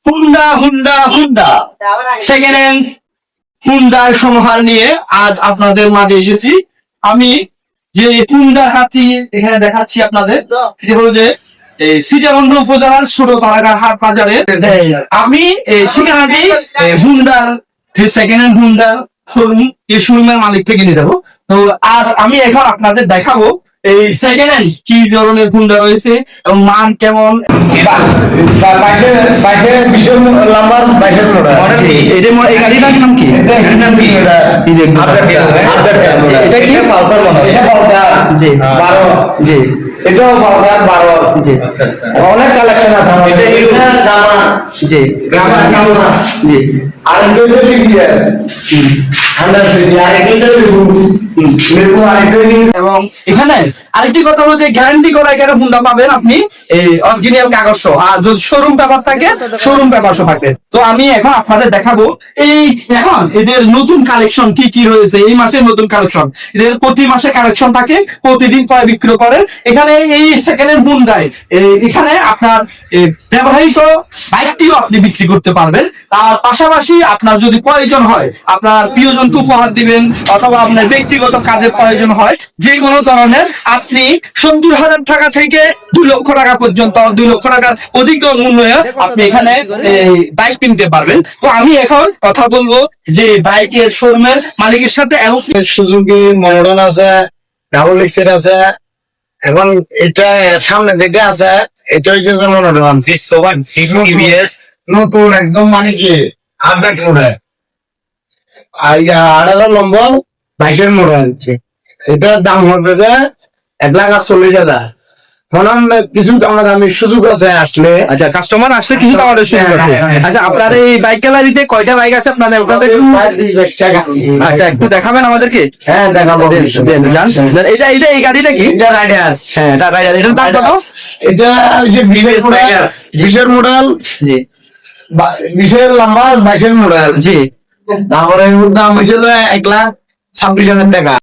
Honda Honda Honda second hand হুন্ডার সমাহার নিয়ে আজ আপনাদের মাঝে এসেছি। আমি যে হুন্ডার হাটটি এখানে দেখাচ্ছি আপনাদের, সেটা হলো যে এই সিটাবন্ধ উপজেলার ছোট তারাগার হাট বাজারে আমি এই ঠিকানাটি হুন্ডার যে সেকেন্ড হ্যান্ড হুন্ডার শোরুম, এই শোরুমের মালিক থেকে নিয়ে যাবো। তো আজ আমি এখন আপনাদের দেখাবো এই সেকেন্ড হ্যান্ড কি ধরনের হুন্ডা রয়েছে এবং মান কেমন। এই গাড়িটার নাম কি? এটাও পালসার 12। জি অনেক কালেকশন আছে আমাদের। এটা গামা, জি গামা জি আর এটা টিভিএস 100 সিসি, আর এটা লেবু, আর এটা এবং এখানে আরেকটি কথা হলো যে গ্যারান্টি করা এখানে হুন্ডা পাবেন আপনি এই অরিজিনাল কাগজ সহ, আর যদি শোরুম পেপার থাকে শোরুম পেপার সহ থাকবে। তো আমি এখন আপনাদের দেখাবো এই এখন এদের নতুন কালেকশন কি কি রয়েছে। এই মাসের নতুন কালেকশন, এদের প্রতি মাসে কালেকশন থাকে, প্রতিদিন ক্রয় বিক্রয় করেন এখানে এই সেকেন্ড হ্যান্ড হুন্ডায়। এখানে আপনার ব্যবহৃত বাইকটিও আপনি বিক্রি করতে পারবেন। তার পাশাপাশি আপনার যদি প্রয়োজন হয়, আপনার প্রিয়জনকে উপহার দিবেন অথবা আপনার ব্যক্তিগত কাজের প্রয়োজন হয়, যে কোনো ধরনের আপনি 70,000 টাকা থেকে 2 লক্ষ টাকা পর্যন্ত, 2 লক্ষ টাকার অধিক মূল্যে আপনি এখানে বাইক কিনতে পারবেন। তো আমি এখন কথা বলবো যে বাইকের শোরুমের মালিকের সাথে। এবং সুজুকি মনোটন আছে, ডাবল এক্সের আছে। এখন এটা সামনে থেকে আছে, এটা হচ্ছে মনোটন টিভিএস নতুন একদম, মানে কি আপডেট মডেল। আর 18 নম্বর 22 মডেল। এটার দাম হবে যে 1,40,000। কিছু দামি সুযোগ আছে আসলে। আচ্ছা, কাস্টমার আসলে কিছু আমাদের সুযোগ আছে। আচ্ছা, আপনার এই বাইক গ্যালারিতে কয়টা বাইক আছে আপনাদের? আচ্ছা, একটু দেখাবেন আমাদেরকে? হ্যাঁ, দেখাবো। এটা এই গাড়িটা কি? এটা রাইডার। হ্যাঁ, এটা রাইডার। এটার দাম কত? এটা যে 20 মডেল, জি 20 লম্বা, 22 মডেল। জি তারপরে এর দাম হয়েছে 1,26,000 টাকা।